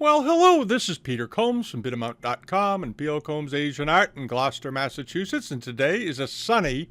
Well, hello, this is Peter Combs from Bidamount.com and P.O. Combs Asian Art in Gloucester, Massachusetts, and today is a sunny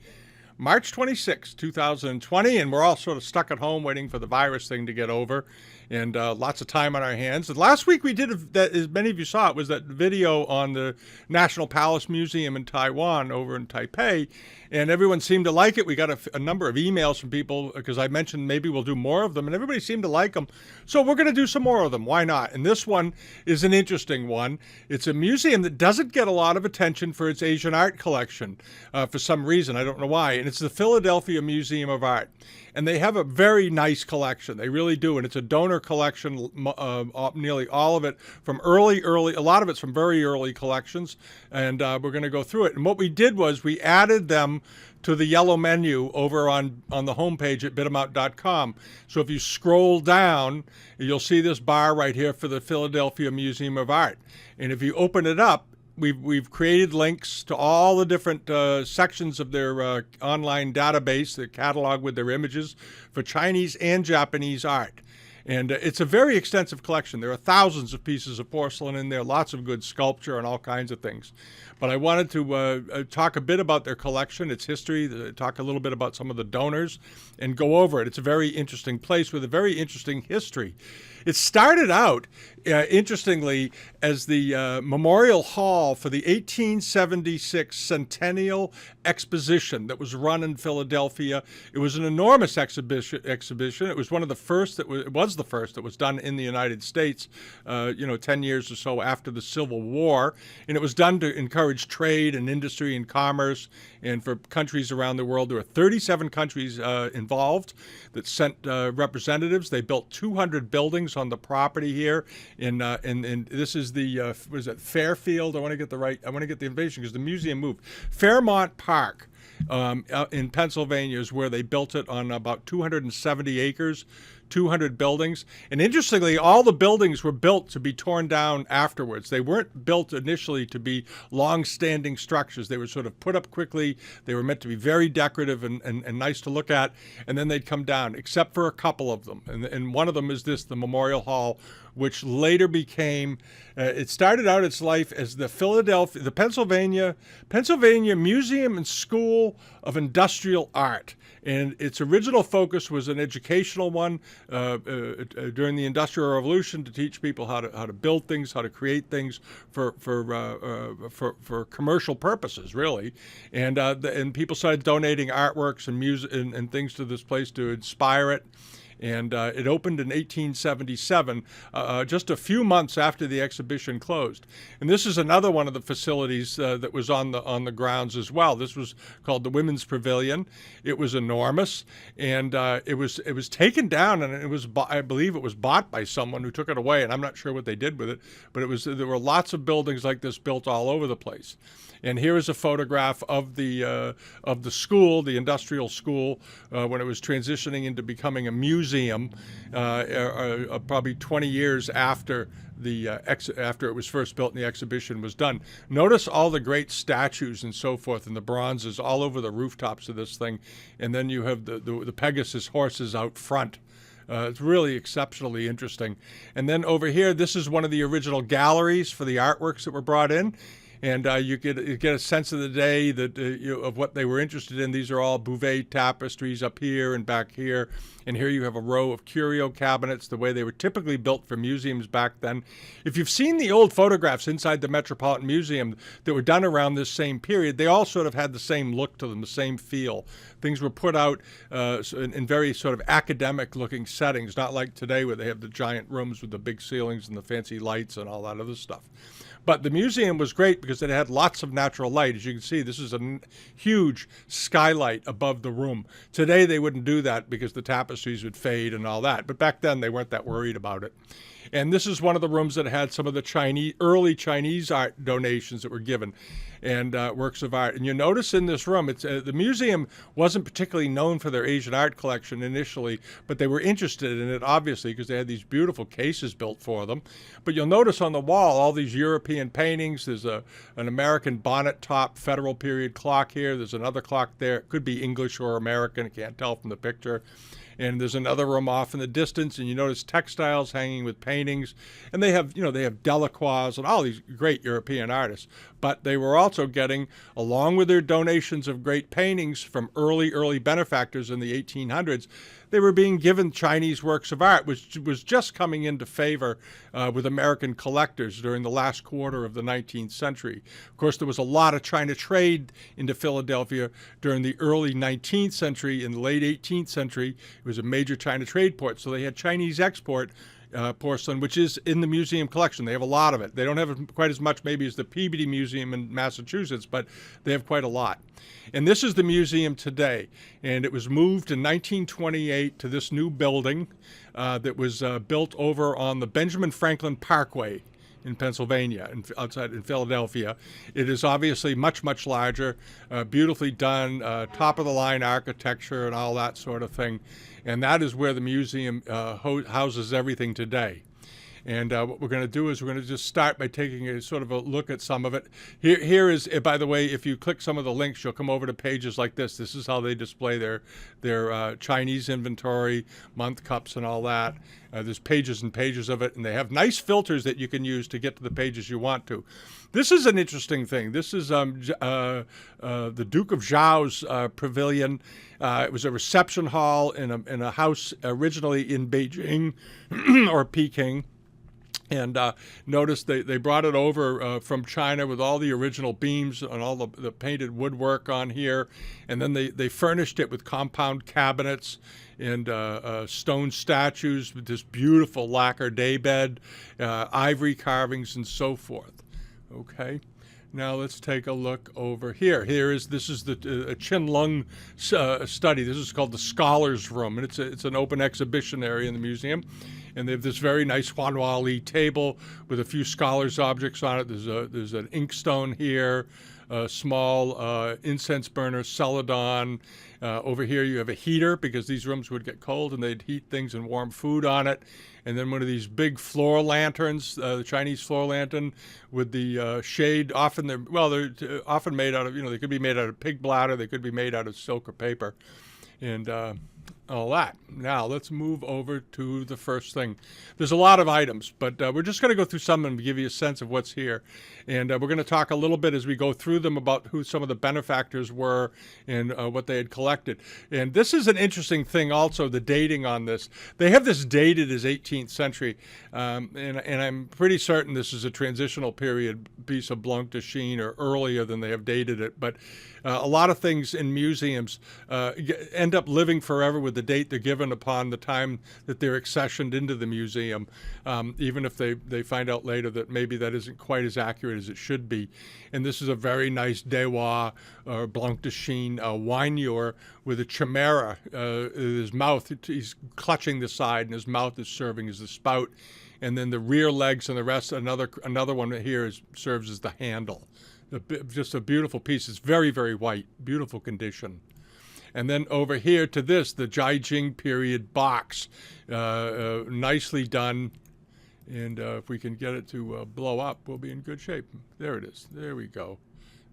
March 26, 2020, and we're all sort of stuck at home waiting for the virus thing to get over, and lots of time on our hands. And last week we did, that, as many of you saw, it was that video on the National Palace Museum in Taiwan over in Taipei, and everyone seemed to like it. We got a number of emails from people because I mentioned maybe we'll do more of them, and everybody seemed to like them. So we're going to do some more of them. Why not? And this one is an interesting one. It's a museum that doesn't get a lot of attention for its Asian art collection for some reason. I don't know why. And it's the Philadelphia Museum of Art. And they have a very nice collection. They really do. And it's a donor collection, nearly all of it from early, a lot of it's from very early collections. And we're going to go through it. And what we did was we added them to the yellow menu over on the homepage at Bidamount.com. So if you scroll down, you'll see this bar right here for the Philadelphia Museum of Art. And if you open it up, we've created links to all the different sections of their online database, their catalog with their images for Chinese and Japanese art. And it's a very extensive collection. There are thousands of pieces of porcelain in there, lots of good sculpture and all kinds of things. But I wanted to talk a bit about their collection, its history, talk a little bit about some of the donors, and go over it. It's a very interesting place with a very interesting history. It started out, interestingly, as the Memorial Hall for the 1876 Centennial Exposition that was run in Philadelphia. It was an enormous exhibition. It was one of the first it was the first that was done in the United States, 10 years or so after the Civil War. And it was done to encourage trade and industry and commerce and for countries around the world. There were 37 countries involved that sent representatives. They built 200 buildings on the property here. And this is the was it Fairfield? I want to get the information because the museum moved. Fairmount Park in Pennsylvania is where they built it on about 270 acres. 200 buildings. And interestingly, all the buildings were built to be torn down afterwards. They weren't built initially to be long-standing structures. They were sort of put up quickly. They were meant to be very decorative and nice to look at, and then they'd come down, except for a couple of them. And one of them is the Memorial Hall, which later became, it started out its life as the Pennsylvania Museum and School of Industrial Art. And its original focus was an educational one during the Industrial Revolution to teach people how to build things, how to create things for commercial purposes, really. And people started donating artworks and music and things to this place to inspire it. And it opened in 1877, just a few months after the exhibition closed. And this is another one of the facilities that was on the grounds as well. This was called the Women's Pavilion. It was enormous, and it was taken down, and I believe it was bought by someone who took it away, and I'm not sure what they did with it. But there were lots of buildings like this built all over the place. And here is a photograph of the school, the industrial school, when it was transitioning into becoming a museum, probably 20 years after after it was first built and the exhibition was done. Notice all the great statues and so forth, and the bronzes all over the rooftops of this thing, and then you have the Pegasus horses out front. It's really exceptionally interesting. And then over here, this is one of the original galleries for the artworks that were brought in. And you get a sense of the day that of what they were interested in. These are all Beauvais tapestries up here and back here. And here you have a row of curio cabinets, the way they were typically built for museums back then. If you've seen the old photographs inside the Metropolitan Museum that were done around this same period, they all sort of had the same look to them, the same feel. Things were put out in very sort of academic-looking settings, not like today where they have the giant rooms with the big ceilings and the fancy lights and all that other stuff. But the museum was great because it had lots of natural light. As you can see, this is a huge skylight above the room. Today, they wouldn't do that because the tapestries would fade and all that. But back then, they weren't that worried about it. And this is one of the rooms that had some of the early Chinese art donations that were given and works of art. And you notice in this room, the museum wasn't particularly known for their Asian art collection initially, but they were interested in it, obviously, because they had these beautiful cases built for them. But you'll notice on the wall all these European paintings. There's an American bonnet top federal period clock here. There's another clock there. It could be English or American. I can't tell from the picture. And there's another room off in the distance, and you notice textiles hanging with paintings. And they have, they have Delacroix and all these great European artists. But they were also getting, along with their donations of great paintings from early benefactors in the 1800s, they were being given Chinese works of art, which was just coming into favor with American collectors during the last quarter of the 19th century. Of course, there was a lot of China trade into Philadelphia during the early 19th century. In the late 18th century, it was a major China trade port, so they had Chinese export porcelain, which is in the museum collection. They have a lot of it. They don't have quite as much maybe as the Peabody Museum in Massachusetts, but they have quite a lot. And this is the museum today. And it was moved in 1928 to this new building that was built over on the Benjamin Franklin Parkway in Pennsylvania, outside in Philadelphia. It is obviously much, much larger, beautifully done, top-of-the-line architecture and all that sort of thing. And that is where the museum houses everything today. And what we're going to do is we're going to just start by taking a sort of a look at some of it. Here is, by the way, if you click some of the links, you'll come over to pages like this. This is how they display their Chinese inventory, month cups, and all that. There's pages and pages of it, and they have nice filters that you can use to get to the pages you want to. This is an interesting thing. This is the Duke of Zhao's pavilion. It was a reception hall in a house originally in Beijing or Peking. And notice they brought it over from China with all the original beams and all the painted woodwork on here. And then they furnished it with compound cabinets and stone statues with this beautiful lacquer daybed, ivory carvings, and so forth. Okay. Now let's take a look over here. This is the Chinlung study. This is called the Scholars Room, and it's an open exhibition area in the museum. And they have this very nice Huanhua Li table with a few scholars' objects on it. There's an inkstone here, a small incense burner, celadon. Over here you have a heater because these rooms would get cold and they'd heat things and warm food on it. And then one of these big floor lanterns, the Chinese floor lantern with the shade. Often they're often made out of, they could be made out of pig bladder, they could be made out of silk or paper. And all that. Now let's move over to the first thing. There's a lot of items, but we're just going to go through some and give you a sense of what's here. And we're going to talk a little bit as we go through them about who some of the benefactors were and what they had collected. And this is an interesting thing also, the dating on this. They have this dated as 18th century, and I'm pretty certain this is a transitional period piece of Blanc de Chien or earlier than they have dated it. But a lot of things in museums end up living forever with the date they're given upon the time that they're accessioned into the museum, even if they find out later that maybe that isn't quite as accurate as it should be. And this is a very nice Dewa or Blanc de Chien wine ewer with a chimera. His mouth, he's clutching the side, and his mouth is serving as the spout. And then the rear legs and the rest, another one here serves as the handle. Just a beautiful piece. It's very, very white, beautiful condition. And then over here to this, the Jiajing period box, nicely done. And if we can get it to blow up, we'll be in good shape. There it is. There we go.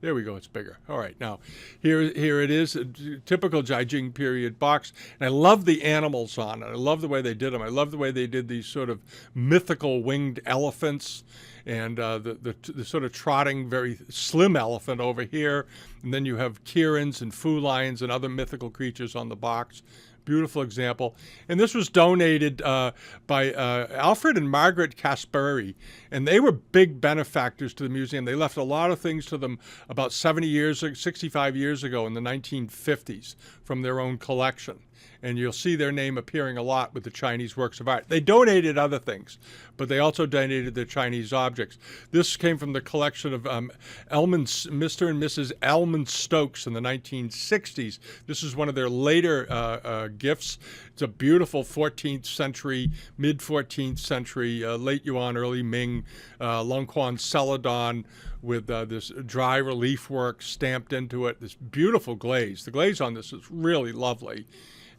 There we go. It's bigger. All right. Now, here it is, a typical Jiajing period box. And I love the animals on it. I love the way they did them. I love the way they did these sort of mythical winged elephants and the sort of trotting, very slim elephant over here. And then you have Kirins and Fu lions and other mythical creatures on the box. Beautiful example. And this was donated by Alfred and Margaret Casperi, and they were big benefactors to the museum. They left a lot of things to them about 65 years ago in the 1950s from their own collection. And you'll see their name appearing a lot with the Chinese works of art. They donated other things, but they also donated their Chinese objects. This came from the collection of Mr. and Mrs. Elman Stokes in the 1960s. This is one of their later gifts. It's a beautiful 14th century, mid-14th century, late Yuan, early Ming, Longquan celadon with this dry relief work stamped into it, this beautiful glaze. The glaze on this is really lovely.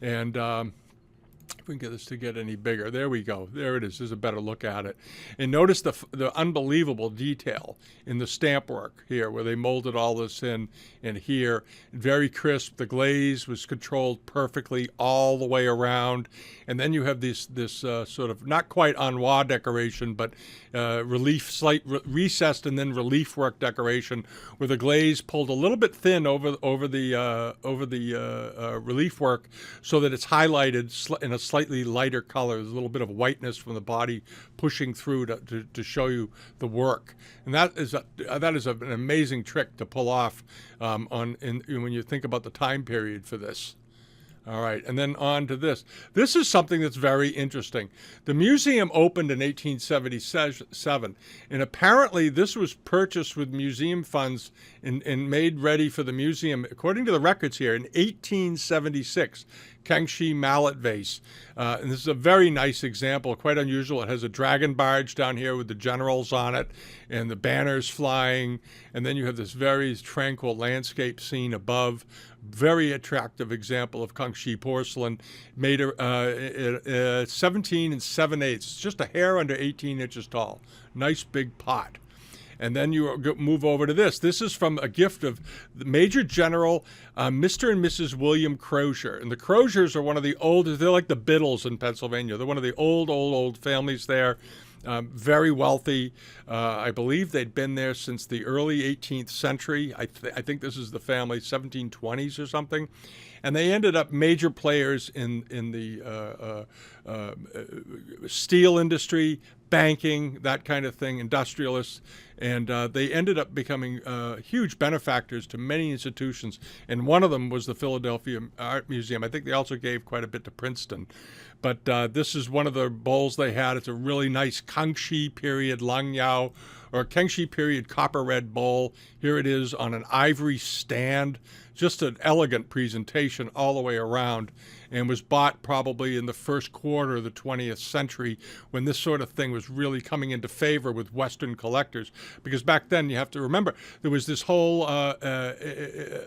And if we can get this to get any bigger. There we go. There it is. There's a better look at it. And notice the unbelievable detail in the stamp work here, where they molded all this in and here. Very crisp. The glaze was controlled perfectly all the way around. And then you have this sort of not quite ennoir decoration, but slight recessed and then relief work decoration, where the glaze pulled a little bit thin over the relief work, so that it's highlighted in a slightly lighter color. There's a little bit of whiteness from the body pushing through to show you the work, and that is an amazing trick to pull off when you think about the time period for this. All right, and then on to this. This is something that's very interesting. The museum opened in 1877, and apparently this was purchased with museum funds and made ready for the museum, according to the records here, in 1876. Kangxi mallet vase. And this is a very nice example, quite unusual. It has a dragon barge down here with the generals on it and the banners flying. And then you have this very tranquil landscape scene above. Very attractive example of Kangxi porcelain, made 17 7/8, just a hair under 18 inches tall. Nice big pot. And then you move over to this. This is from a gift of the Major General Mr. and Mrs. William Crozier. And the Croziers are one of the oldest, they're like the Biddles in Pennsylvania. They're one of the old families there. Very wealthy. I believe they'd been there since the early 18th century. I think this is the family, 1720s or something. And they ended up major players in the steel industry, banking, that kind of thing, industrialists. And they ended up becoming huge benefactors to many institutions. And one of them was the Philadelphia Art Museum. I think they also gave quite a bit to Princeton. But this is one of the bowls they had. It's a really nice Kangxi period Langyao, or Kangxi period copper red bowl. Here it is on an ivory stand. Just an elegant presentation all the way around, and was bought probably in the first quarter of the 20th century, when this sort of thing was really coming into favor with Western collectors. Because back then, you have to remember, there was this whole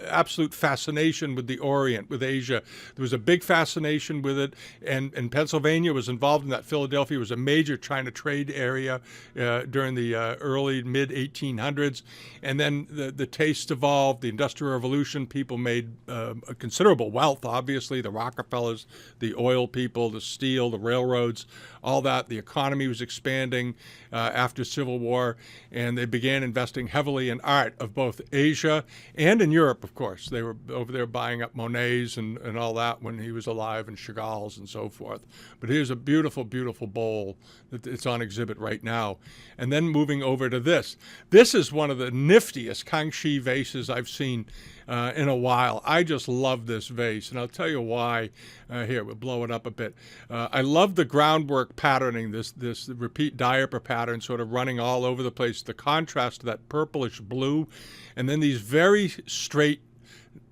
absolute fascination with the Orient, with Asia. There was a big fascination with it, and Pennsylvania was involved in that. Philadelphia was a major China trade area during the early, mid-1800s. And then the taste evolved, the Industrial Revolution, people made a considerable wealth, obviously, the Rockefellers, the oil people, the steel, the railroads, all that. The economy was expanding after Civil War, and they began investing heavily in art of both Asia and in Europe, of course. They were over there buying up Monets and all that when he was alive, and Chagall's and so forth. But here's a beautiful, beautiful bowl that it's on exhibit right now. And then moving over to this. This is one of the niftiest Kangxi vases I've seen in a while. I just love this vase, and I'll tell you why. Here, we'll blow it up a bit. I love the groundwork patterning, this repeat diaper pattern sort of running all over the place, the contrast to that purplish blue, and then these very straight,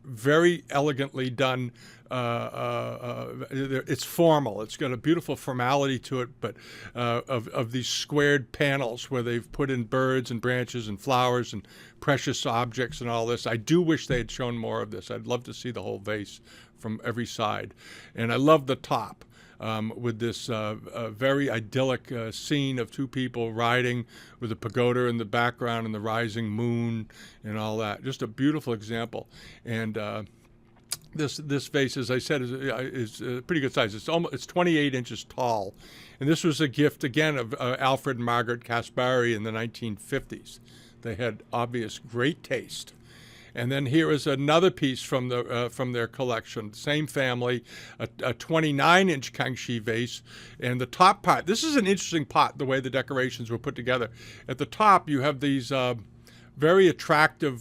very elegantly done. It's formal. It's got a beautiful formality to it, but of these squared panels where they've put in birds and branches and flowers and precious objects and all this. I do wish they had shown more of this. I'd love to see the whole vase from every side. And I love the top. With this very idyllic scene of two people riding with a pagoda in the background and the rising moon and all that. Just a beautiful example. And this vase, as I said, is a pretty good size. It's 28 inches tall. And this was a gift, again, of Alfred and Margaret Caspari in the 1950s. They had obvious great taste. And then here is another piece from their collection, same family, a 29-inch Kangxi vase. And the top part, this is an interesting pot, the way the decorations were put together. At the top, you have these very attractive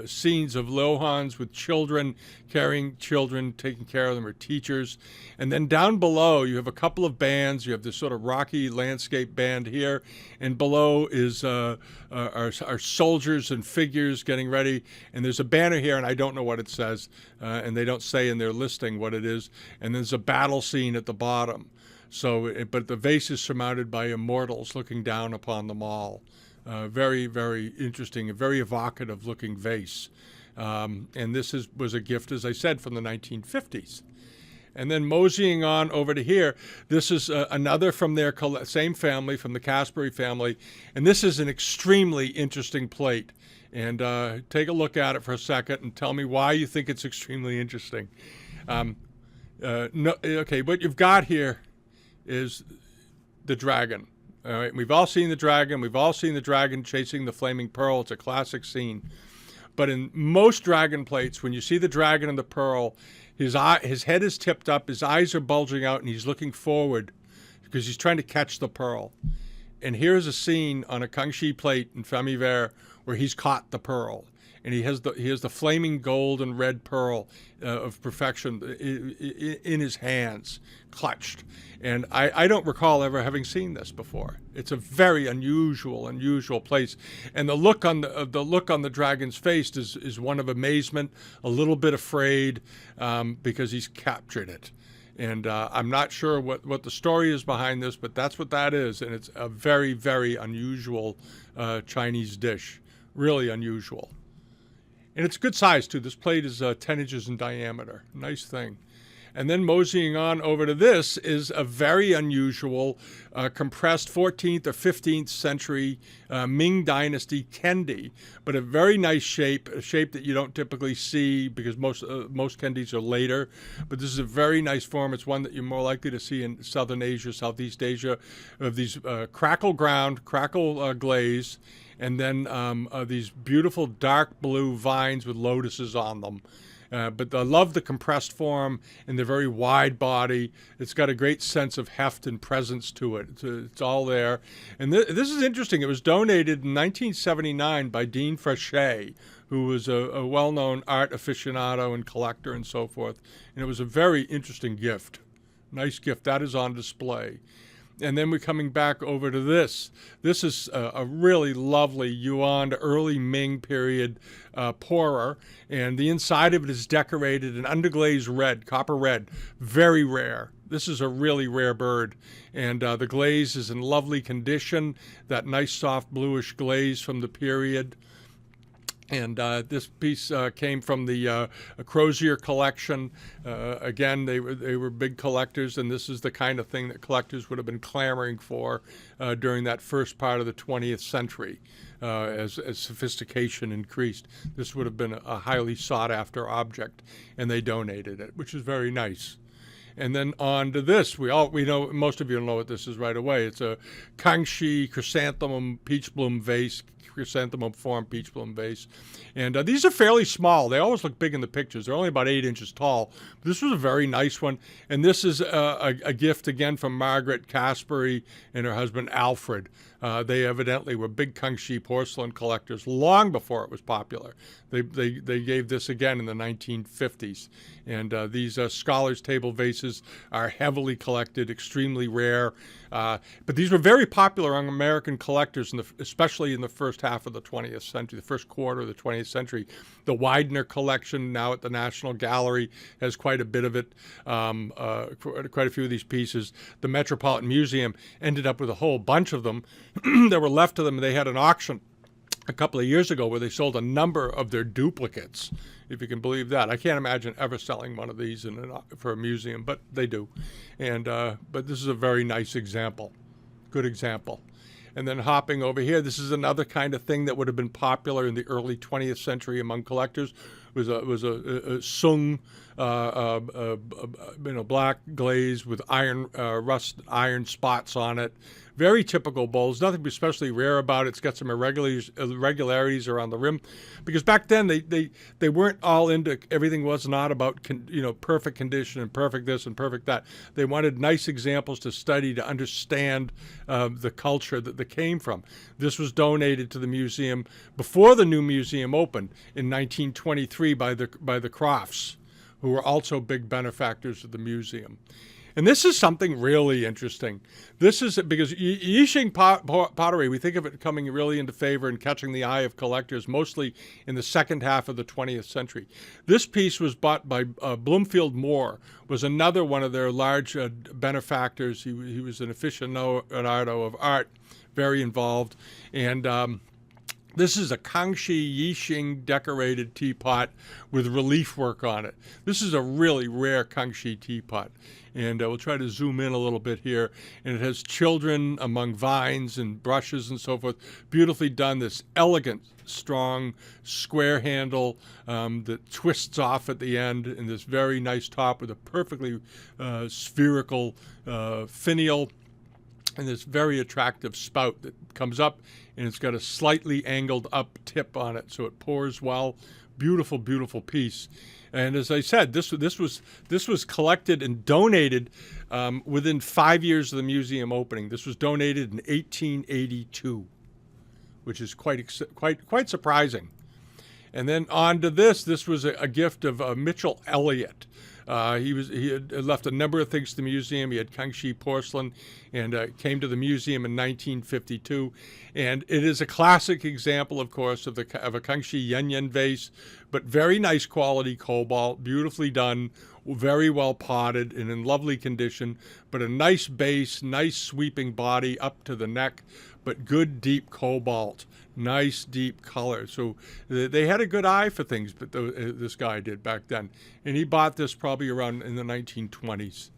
scenes of Lohans with children, carrying children, taking care of them, or teachers. And then down below, you have a couple of bands. You have this sort of rocky landscape band here. And below is our soldiers and figures getting ready. And there's a banner here, and I don't know what it says. And they don't say in their listing what it is. And there's a battle scene at the bottom. But the vase is surmounted by immortals looking down upon them all. Very, very interesting, a very evocative looking vase. And this was a gift, as I said, from the 1950s. And then moseying on over to here, this is another from their same family, from the Caspary family. And this is an extremely interesting plate. And take a look at it for a second and tell me why you think it's extremely interesting. Okay, what you've got here is the dragon. All right, we've all seen the dragon. We've all seen the dragon chasing the flaming pearl. It's a classic scene. But in most dragon plates, when you see the dragon and the pearl, his head is tipped up, his eyes are bulging out, and he's looking forward because he's trying to catch the pearl. And here's a scene on a Kangxi plate in Famille Verte where he's caught the pearl. And he has the flaming gold and red pearl of perfection in his hands, clutched. And I don't recall ever having seen this before. It's a very unusual place. And the look on the dragon's face is one of amazement, a little bit afraid, because he's captured it. And I'm not sure what the story is behind this, but that's what that is. And it's a very, very unusual Chinese dish. Really unusual. And it's good size, too. This plate is 10 inches in diameter. Nice thing. And then moseying on over to this is a very unusual compressed 14th or 15th century Ming Dynasty kendi, but a very nice shape, a shape that you don't typically see because most kendis are later. But this is a very nice form. It's one that you're more likely to see in Southern Asia, Southeast Asia, of these crackle glaze, and then these beautiful dark blue vines with lotuses on them. But I love the compressed form and the very wide body. It's got a great sense of heft and presence to it. It's all there. And this is interesting. It was donated in 1979 by Dean Frachet, who was a well-known art aficionado and collector and so forth. And it was a very interesting gift. Nice gift. That is on display. And then we're coming back over to this. This is a really lovely Yuan early Ming period pourer. And the inside of it is decorated in underglaze red, copper red. Very rare. This is a really rare bird. And the glaze is in lovely condition. That nice soft bluish glaze from the period. And this piece came from the Crozier Collection. Again, they were big collectors, and this is the kind of thing that collectors would have been clamoring for during that first part of the 20th century. As sophistication increased, this would have been a highly sought-after object, and they donated it, which is very nice. And then on to this, we know, most of you know what this is right away. It's a Kangxi chrysanthemum peach bloom vase, chrysanthemum form peach bloom vase. And these are fairly small. They always look big in the pictures. They're only about 8 inches tall. This was a very nice one. And this is a gift, again, from Margaret Caspary and her husband, Alfred. They evidently were big Kangxi porcelain collectors long before it was popular. They gave this again in the 1950s. And these scholars' table vases are heavily collected, extremely rare. But these were very popular among American collectors, especially in the first half of the 20th century, the first quarter of the 20th century. The Widener collection, now at the National Gallery, has quite a bit of it, quite a few of these pieces. The Metropolitan Museum ended up with a whole bunch of them that were left to them. They had an auction a couple of years ago where they sold a number of their duplicates, if you can believe that. I can't imagine ever selling one of these for a museum, but they do. And but this is a very nice example, good example. And then hopping over here, this is another kind of thing that would have been popular in the early 20th century among collectors. It was a sung, black glaze with rust iron spots on it. Very typical bowls. Nothing especially rare about it. It's got some irregularities around the rim, because back then they weren't all into, everything was not about perfect condition and perfect this and perfect that. They wanted nice examples to study, to understand the culture that they came from. This was donated to the museum before the new museum opened in 1923 by the Crofts, who were also big benefactors of the museum. And this is something really interesting. This is because Yixing pottery, we think of it coming really into favor and catching the eye of collectors mostly in the second half of the 20th century. This piece was bought by Bloomfield Moore, was another one of their large benefactors. He was an aficionado of art, very involved. And This is a Kangxi Yixing decorated teapot with relief work on it. This is a really rare Kangxi teapot. And we'll try to zoom in a little bit here. And it has children among vines and brushes and so forth. Beautifully done. This elegant, strong, square handle that twists off at the end, and this very nice top with a perfectly spherical finial, and this very attractive spout that comes up, and it's got a slightly angled up tip on it, so it pours well. Beautiful, beautiful piece. And as I said, this was collected and donated within 5 years of the museum opening. This was donated in 1882, which is quite surprising. And then on to this. This was a gift of Mitchell Elliott. He had left a number of things to the museum. He had Kangxi porcelain, and came to the museum in 1952. And it is a classic example, of course, of a Kangxi Yen vase, but very nice quality cobalt, beautifully done, very well potted and in lovely condition, but a nice base, nice sweeping body up to the neck, but good deep cobalt, nice deep color. So they had a good eye for things, but this guy did back then. And he bought this probably around in the 1920s.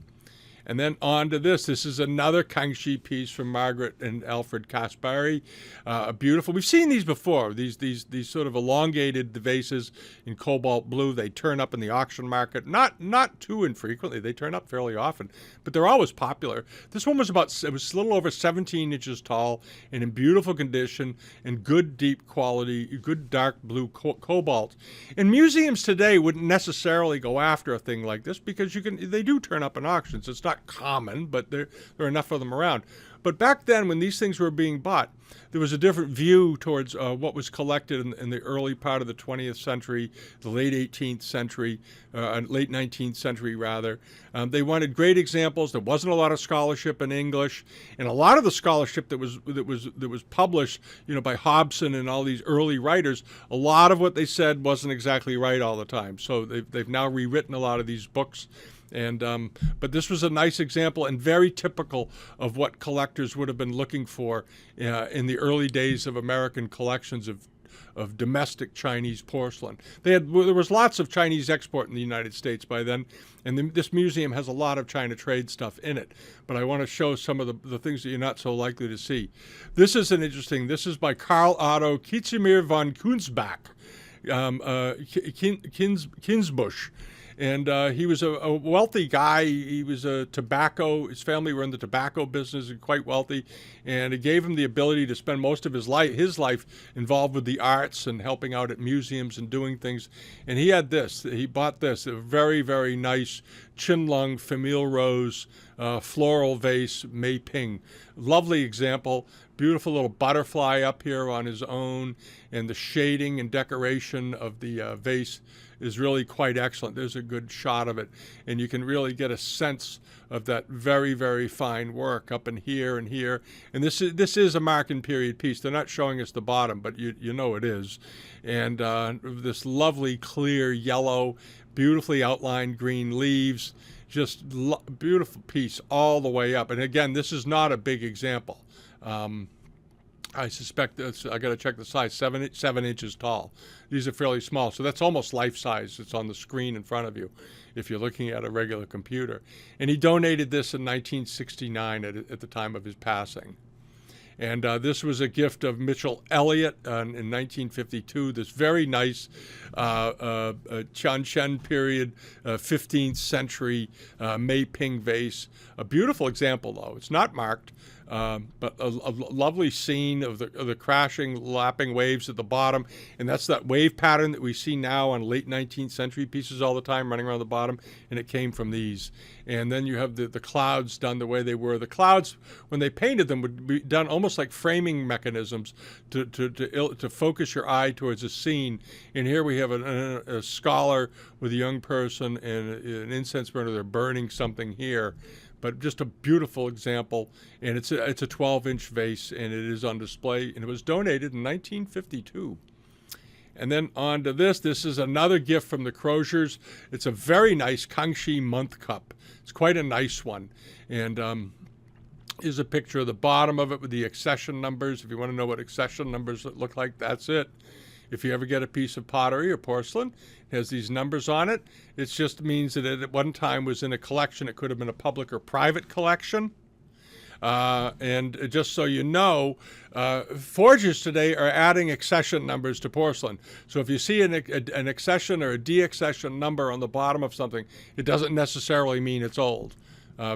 And then on to this. This is another Kangxi piece from Margaret and Alfred Caspari. Beautiful. We've seen these before. These sort of elongated vases in cobalt blue. They turn up in the auction market. Not too infrequently. They turn up fairly often, but they're always popular. This one was a little over 17 inches tall and in beautiful condition and good deep quality, good dark blue cobalt. And museums today wouldn't necessarily go after a thing like this because they do turn up in auctions. It's not common, but there are enough of them around. But back then, when these things were being bought, there was a different view towards what was collected in the early part of the 20th century, the late 18th century, late 19th century rather. They wanted great examples. There wasn't a lot of scholarship in English, and a lot of the scholarship that was published, by Hobson and all these early writers, a lot of what they said wasn't exactly right all the time. So they've now rewritten a lot of these books. And but this was a nice example and very typical of what collectors would have been looking for in the early days of American collections of domestic Chinese porcelain. There was lots of Chinese export in the United States by then, and this museum has a lot of China trade stuff in it. But I want to show some of the things that you're not so likely to see. This is interesting. This is by Karl Otto Kitzimir von Kinsbach, Kinsbach. And he was a wealthy guy. He was his family were in the tobacco business and quite wealthy. And it gave him the ability to spend most of his life involved with the arts and helping out at museums and doing things. And he bought this, a very, very nice Chinlung Famille Rose floral vase, Mei Ping. Lovely example. Beautiful little butterfly up here on his own. And the shading and decoration of the vase is really quite excellent. There's a good shot of it, and you can really get a sense of that very, very fine work up in here and here. And this is a Marken period piece. They're not showing us the bottom, but you know it is. And this lovely clear yellow, beautifully outlined green leaves, just beautiful piece all the way up. And again, this is not a big example. I suspect I got to check the size, 7 inches tall. These are fairly small, so that's almost life size. It's on the screen in front of you if you're looking at a regular computer. And he donated this in 1969 at the time of his passing. And this was a gift of Mitchell Elliott in 1952, this very nice Qianchen period, 15th century Mei Ping vase. A beautiful example, though. It's not marked, but a lovely scene of the crashing, lapping waves at the bottom. And that's that wave pattern that we see now on late 19th century pieces all the time running around the bottom, and it came from these. And then you have the clouds done the way they were. The clouds, when they painted them, would be done almost like framing mechanisms to focus your eye towards a scene. And here we have a scholar with a young person and an incense burner. They're burning something here. But just a beautiful example, and it's a 12-inch vase, and it is on display, and it was donated in 1952. And then on to this. This is another gift from the Croziers. It's a very nice Kangxi month cup. It's quite a nice one. And Here's a picture of the bottom of it with the accession numbers. If you want to know what accession numbers look like, that's it. If you ever get a piece of pottery or porcelain, it has these numbers on it. It just means that it at one time was in a collection. It could have been a public or private collection. And just so you know, forgers today are adding accession numbers to porcelain. So if you see an accession or a deaccession number on the bottom of something, it doesn't necessarily mean it's old.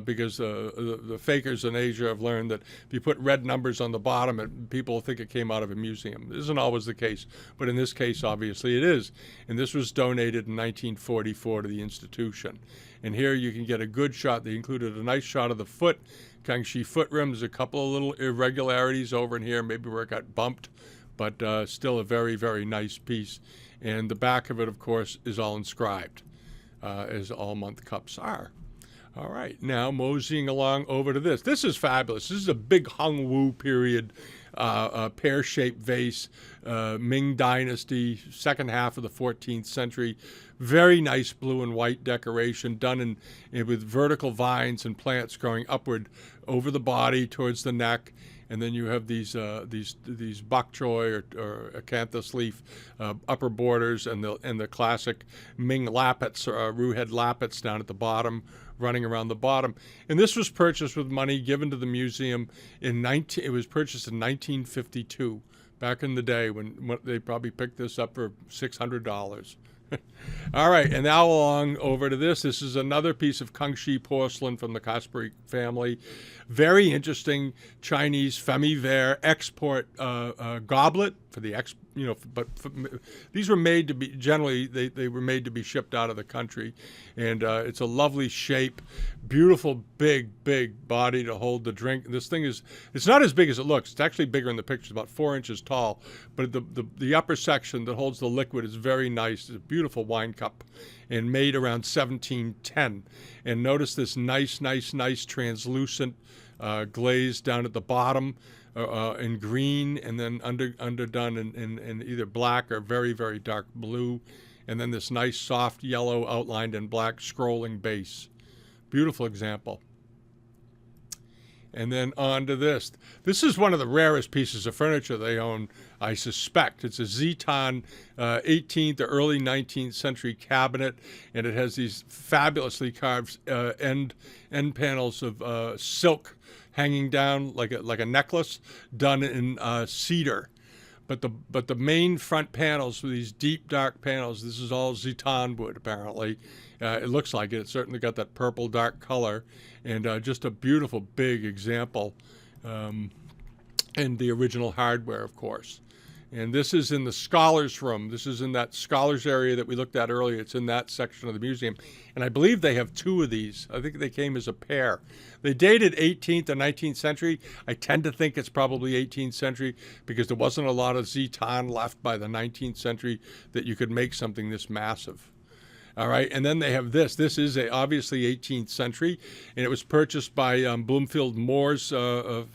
Because the fakers in Asia have learned that if you put red numbers on the bottom, people think it came out of a museum. This isn't always the case, but in this case, obviously, it is. And this was donated in 1944 to the institution. And here you can get a good shot. They included a nice shot of the foot, Kangxi foot rim. There's a couple of little irregularities over in here, maybe where it got bumped, but still a very, very nice piece. And the back of it, of course, is all inscribed, as all month cups are. All right, now moseying along over to this. This is fabulous. This is a big Hung Wu period pear-shaped vase, Ming Dynasty, second half of the 14th century. Very nice blue and white decoration done with vertical vines and plants growing upward over the body towards the neck. And then you have these bok choy or acanthus leaf upper borders, and the classic Ming lappets, roux head lappets down at the bottom, running around the bottom. And this was purchased with money given to the museum it was purchased in 1952, back in the day when they probably picked this up for $600. All right, and now along over to this. This is another piece of Kangxi porcelain from the Caspary family. Very interesting Chinese Famille Verte export goblet for the these were made to be, generally they were made to be shipped out of the country, and it's a lovely shape, beautiful big body to hold the drink. This thing it's not as big as it looks. It's actually bigger in the picture, about 4 inches tall, but the upper section that holds the liquid is very nice. It's a beautiful wine cup, and made around 1710. And notice this nice translucent glaze down at the bottom in green, and then underdone in either black or very dark blue, and then this nice soft yellow outlined in black scrolling base. Beautiful example. And then on to this. This is one of the rarest pieces of furniture they own, I suspect. It's a Zeton 18th or early 19th century cabinet, and it has these fabulously carved end panels of silk hanging down like a necklace, done in cedar. But the main front panels, with these deep dark panels, this is all Zeton wood apparently. It looks like it. It's certainly got that purple dark color, and just a beautiful big example, and the original hardware, of course. And this is in the scholars room. This is in that scholars area that we looked at earlier. It's in that section of the museum. And I believe they have two of these. I think they came as a pair. They dated 18th or 19th century. I tend to think it's probably 18th century because there wasn't a lot of Zeton left by the 19th century that you could make something this massive. All right, and then they have this. This is obviously 18th century, and it was purchased by Bloomfield Moore's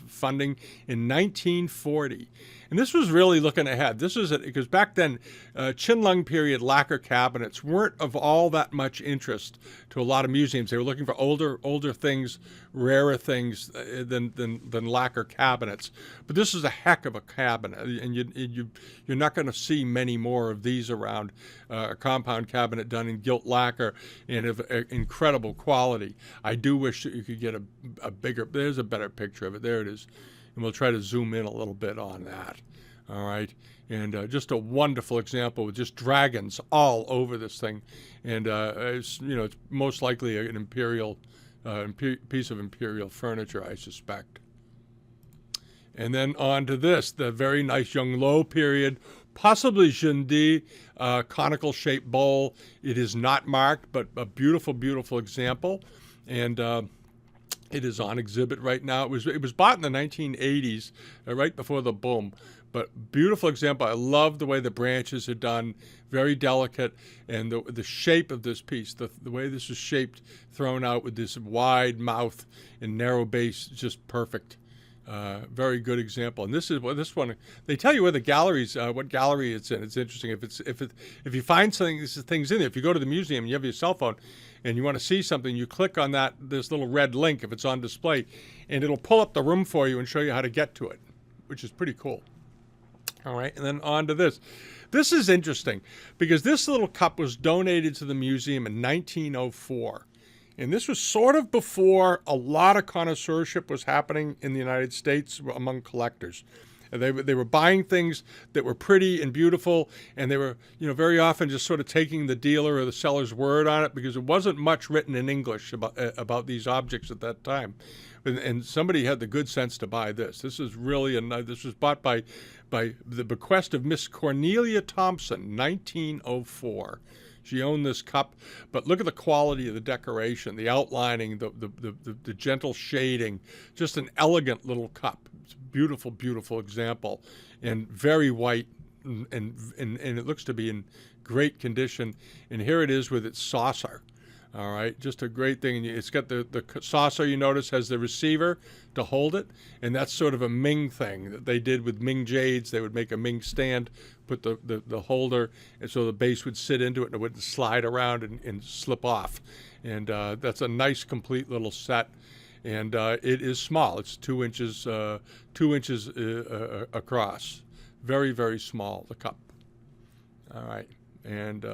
funding in 1940. And this was really looking ahead. This was because back then, Chinlung period lacquer cabinets weren't of all that much interest to a lot of museums. They were looking for older things, rarer things than lacquer cabinets. But this is a heck of a cabinet, and you're not going to see many more of these around. A compound cabinet done in gilt lacquer and of incredible quality. I do wish that you could get a bigger. There's a better picture of it. There it is. And we'll try to zoom in a little bit on that. All right, and just a wonderful example with just dragons all over this thing, and it's most likely an imperial piece of imperial furniture, I suspect. And then on to this, the very nice Yonglou period, possibly Zhendi conical shaped bowl. It is not marked, but a beautiful example, and. It is on exhibit right now. It was bought in the 1980s, right before the boom. But beautiful example. I love the way the branches are done, very delicate, and the shape of this piece, the way this is shaped, thrown out with this wide mouth and narrow base, just perfect. Very good example. And this one. They tell you where the galleries, what gallery it's in. It's interesting. If you find things in there. If you go to the museum, and you have your cell phone, and you want to see something, you click on this little red link if it's on display, and it'll pull up the room for you and show you how to get to it, which is pretty cool. All right, and then on to this. This is interesting because this little cup was donated to the museum in 1904. And this was sort of before a lot of connoisseurship was happening in the United States among collectors. They were buying things that were pretty and beautiful, and they were, very often just sort of taking the dealer or the seller's word on it because there wasn't much written in English about these objects at that time. And somebody had the good sense to buy this. This is really this was bought by the bequest of Miss Cornelia Thompson, 1904. She owned this cup, but look at the quality of the decoration, the outlining, the gentle shading, just an elegant little cup. It's a beautiful, beautiful example, and very white, and it looks to be in great condition. And here it is with its saucer. All right, just a great thing. And it's got the saucer, you notice, has the receiver to hold it, and that's sort of a Ming thing that they did with Ming jades. They would make a Ming stand, put the holder, and so the base would sit into it and it wouldn't slide around and slip off. And that's a nice, complete little set. And it is small. It's 2 inches, 2 inches across. Very, very small, the cup. All right. And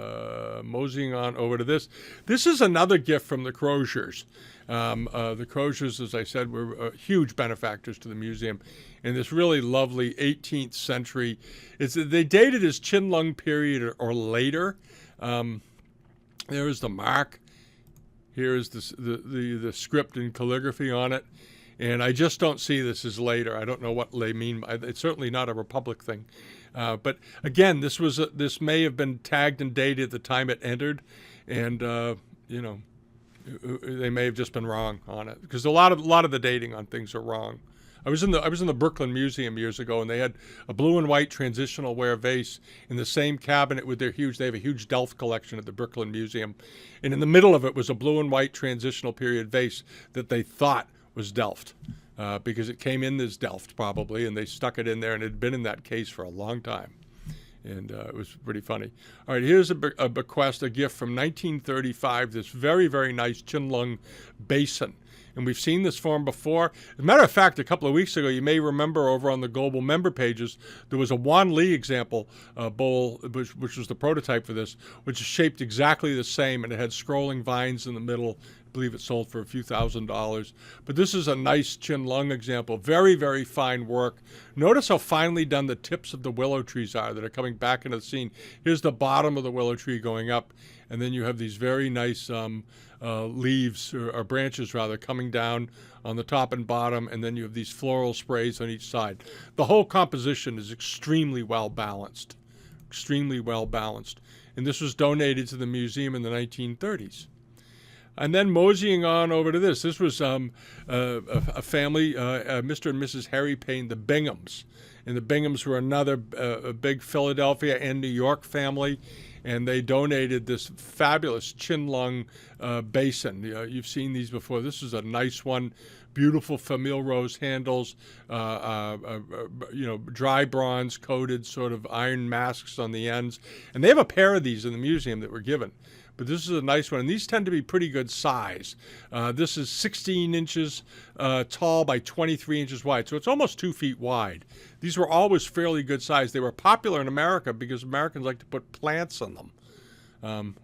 moseying on over to this. This is another gift from the Croziers. The Croziers, as I said, were huge benefactors to the museum. And this really lovely 18th century, they dated as Chinlung period or later. There is the mark. Here is the script and calligraphy on it. And I just don't see this as later. I don't know what they mean. It's certainly not a Republic thing. But again, this may have been tagged and dated at the time it entered, and they may have just been wrong on it because a lot of the dating on things are wrong. I was in the Brooklyn Museum years ago, and they had a blue and white transitional ware vase in the same cabinet with they have a huge Delft collection at the Brooklyn Museum, and in the middle of it was a blue and white transitional period vase that they thought was Delft. Because it came in as Delft probably, and they stuck it in there, and it had been in that case for a long time. And it was pretty funny. All right, here's a bequest, a gift from 1935, this very, very nice Chinlung basin. And we've seen this form before. As a matter of fact, a couple of weeks ago, you may remember over on the global member pages, there was a Wan Li example bowl, which was the prototype for this, which is shaped exactly the same, and it had scrolling vines in the middle. I believe it sold for a few $1,000s. But this is a nice Chinlung example. Very, very fine work. Notice how finely done the tips of the willow trees are that are coming back into the scene. Here's the bottom of the willow tree going up, and then you have these very nice leaves or branches rather coming down on the top and bottom, and then you have these floral sprays on each side. The whole composition is extremely well balanced, and this was donated to the museum in the 1930s. And then moseying on over to this. This was a family, Mr. and Mrs. Harry Payne, the Binghams. And the Binghams were another big Philadelphia and New York family. And they donated this fabulous Chinlung basin. You've seen these before. This is a nice one. Beautiful Famille Rose handles, dry bronze coated sort of iron masks on the ends. And they have a pair of these in the museum that were given. But this is a nice one, and these tend to be pretty good size. This is 16 inches tall by 23 inches wide, so it's almost 2 feet wide. These were always fairly good size. They were popular in America because Americans like to put plants in them,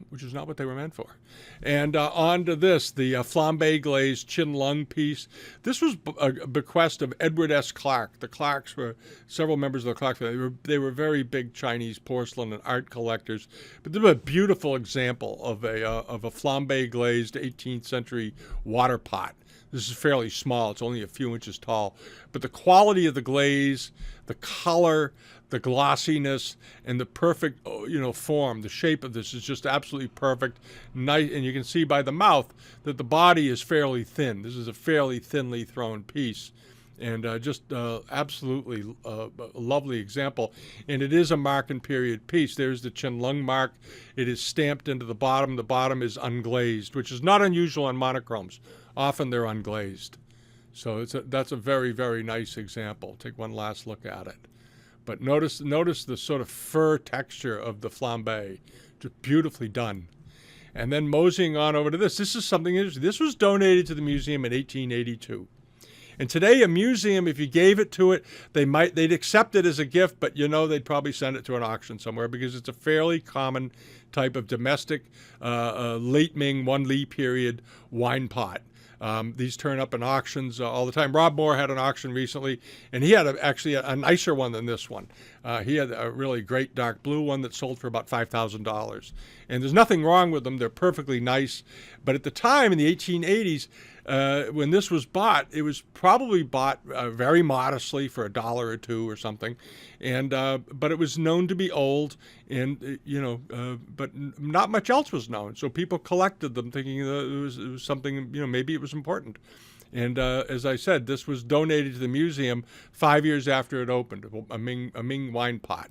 which is not what they were meant for. And on to this, the flambe glazed Chinlung piece. This was a bequest of Edward S. Clark. The Clarks were several members of the Clark family. They were very big Chinese porcelain and art collectors. But this is a beautiful example of a flambe glazed 18th century water pot. This is fairly small. It's only a few inches tall. But the quality of the glaze, the color, the glossiness, and the perfect, form, the shape of this is just absolutely perfect. Nice, and you can see by the mouth that the body is fairly thin. This is a fairly thinly thrown piece. And absolutely a lovely example. And it is a mark and period piece. There's the Chinlung mark. It is stamped into the bottom. The bottom is unglazed, which is not unusual on monochromes. Often they're unglazed. So that's a very, very nice example. Take one last look at it. But notice the sort of fur texture of the flambe, just beautifully done. And then moseying on over to this. This is something interesting. This was donated to the museum in 1882. And today, a museum, if you gave it to it, they'd accept it as a gift, but they'd probably send it to an auction somewhere because it's a fairly common type of domestic late Ming, 1 Li period wine pot. These turn up in auctions all the time. Rob Moore had an auction recently, and he had actually a nicer one than this one. He had a really great dark blue one that sold for about $5,000. And there's nothing wrong with them. They're perfectly nice. But at the time, in the 1880s, when this was bought, it was probably bought very modestly for $1 or $2 or something, and but it was known to be old, and but not much else was known. So people collected them, thinking that it was something, maybe it was important. And as I said, this was donated to the museum 5 years after it opened, a Ming wine pot.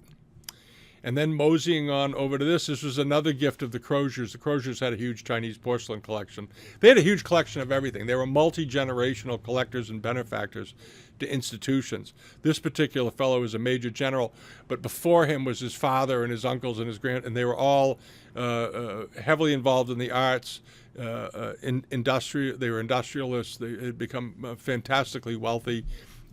And then moseying on over to this was another gift of the Croziers. The Croziers had a huge Chinese porcelain collection. They had a huge collection of everything. They were multi-generational collectors and benefactors to institutions. This particular fellow was a major general, but before him was his father and his uncles and his and they were all heavily involved in the arts, they were industrialists. They had become fantastically wealthy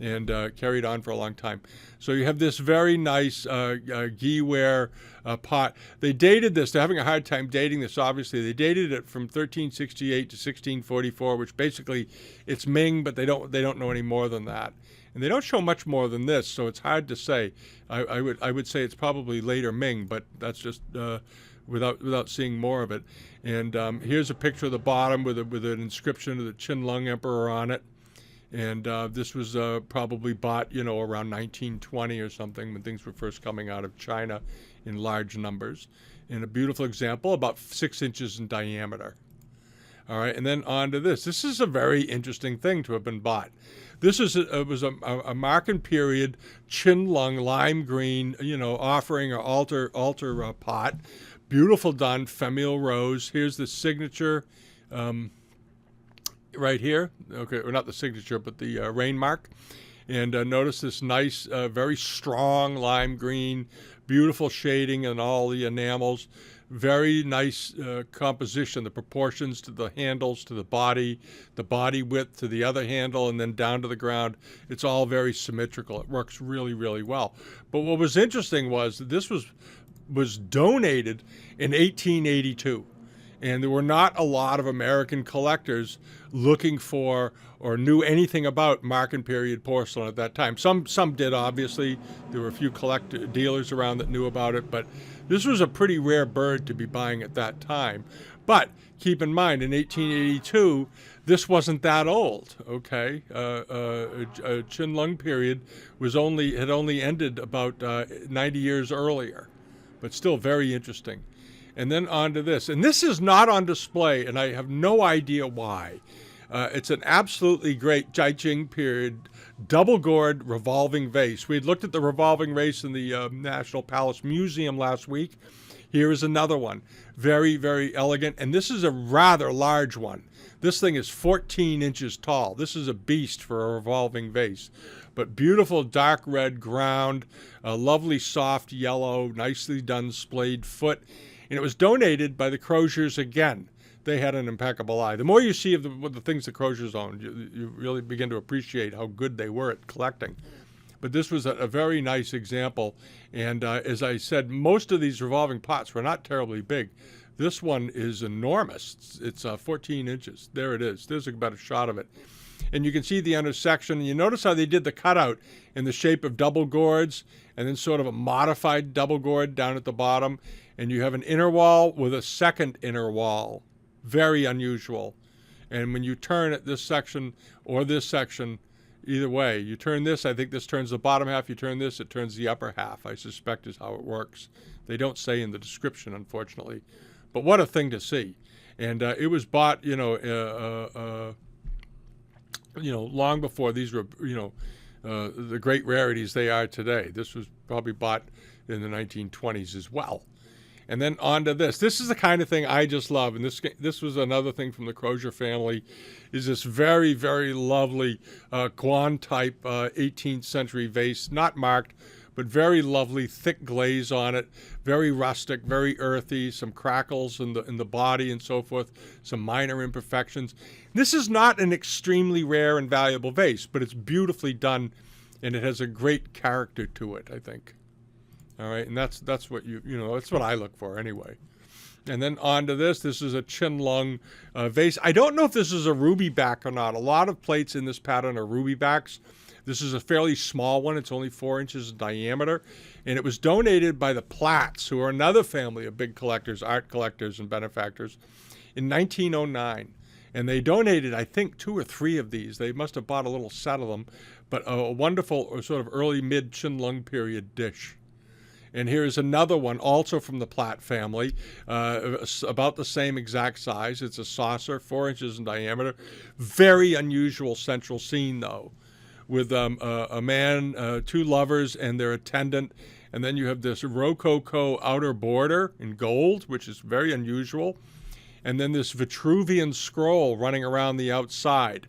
and carried on for a long time. So you have this very nice ghee-ware pot. They dated this. They're having a hard time dating this, obviously. They dated it from 1368 to 1644, which basically it's Ming, but they don't know any more than that. And they don't show much more than this, so it's hard to say. I would say it's probably later Ming, but that's just without seeing more of it. And here's a picture of the bottom with an inscription of the Chinlung Emperor on it. And this was probably bought, around 1920 or something, when things were first coming out of China in large numbers. And a beautiful example, about 6 inches in diameter. All right, and then on to this. This is a very interesting thing to have been bought. This was a Marken period Chinlung lime green, offering or altar pot. Beautiful done, Famille rose. Here's the signature. Right here, okay, or not the signature, but the rain mark. And notice this nice, very strong lime green, beautiful shading and all the enamels. Very nice composition, the proportions to the handles, to the body width to the other handle, and then down to the ground. It's all very symmetrical. It works really, really well. But what was interesting was that this was donated in 1882. And there were not a lot of American collectors looking for or knew anything about Marken period porcelain at that time. Some did, obviously. There were a few dealers around that knew about it, but this was a pretty rare bird to be buying at that time. But keep in mind, in 1882, this wasn't that old. Okay, Chinlung period had only ended about 90 years earlier, but still very interesting. And then on to this. And this is not on display, and I have no idea why. It's an absolutely great Jiaqing period double-gourd revolving vase. We had looked at the revolving vase in the National Palace Museum last week. Here is another one. Very, very elegant. And this is a rather large one. This thing is 14 inches tall. This is a beast for a revolving vase. But beautiful dark red ground, a lovely soft yellow, nicely done splayed foot. And it was donated by the Croziers again. They had an impeccable eye. The more you see of the things the Croziers owned, you really begin to appreciate how good they were at collecting. But this was a very nice example. And as I said, most of these revolving pots were not terribly big. This one is enormous. It's 14 inches. There it is. There's about a shot of it. And you can see the intersection. You notice how they did the cutout in the shape of double gourds and then sort of a modified double gourd down at the bottom. And you have an inner wall with a second inner wall. Very unusual. And when you turn at this section or this section, either way, you turn this, I think this turns the bottom half. You turn this, it turns the upper half, I suspect is how it works. They don't say in the description, unfortunately. But what a thing to see. And it was bought, long before these were, the great rarities they are today. This was probably bought in the 1920s as well. And then on to this. This is the kind of thing I just love. And this was another thing from the Crozier family, is this very, very lovely Guan-type 18th century vase, not marked, but very lovely, thick glaze on it, very rustic, very earthy, some crackles in the body and so forth, some minor imperfections. This is not an extremely rare and valuable vase, but it's beautifully done, and it has a great character to it, I think. All right, and that's what that's what I look for anyway. And then on to this. This is a Chinlung vase. I don't know if this is a ruby back or not. A lot of plates in this pattern are ruby backs. This is a fairly small one. It's only 4 inches in diameter. And it was donated by the Platts, who are another family of big collectors, art collectors, and benefactors, in 1909. And they donated, I think, 2 or 3 of these. They must have bought a little set of them. But a wonderful sort of early mid-Chinlung period dish. And here's another one, also from the Platt family, about the same exact size. It's a saucer, 4 inches in diameter. Very unusual central scene, though, with a man, 2 lovers, and their attendant. And then you have this rococo outer border in gold, which is very unusual. And then this Vitruvian scroll running around the outside.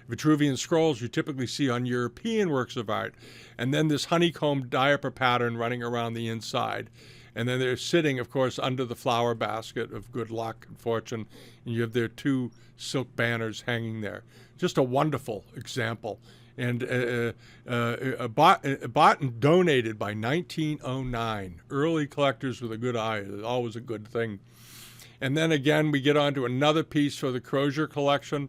Vitruvian scrolls you typically see on European works of art. And then this honeycomb diaper pattern running around the inside. And then they're sitting, of course, under the flower basket of good luck and fortune. And you have their 2 silk banners hanging there. Just a wonderful example. And bought and donated by 1909. Early collectors with a good eye. It's always a good thing. And then again, we get on to another piece for the Crozier collection.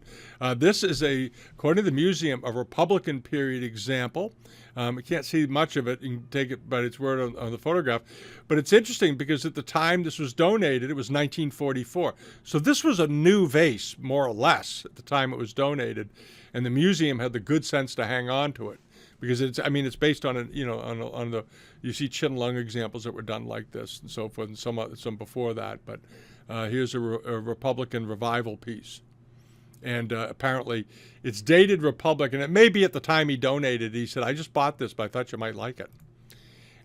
This is, according to the museum, a Republican period example. You can't see much of it. You can take it by its word on the photograph. But it's interesting because at the time this was donated, it was 1944. So this was a new vase, more or less, at the time it was donated. And the museum had the good sense to hang on to it. Because it's based on you see Chinlung examples that were done like this and so forth, and some before that. But here's a Republican revival piece. And apparently it's dated Republican. It may be at the time he donated. He said, I just bought this, but I thought you might like it.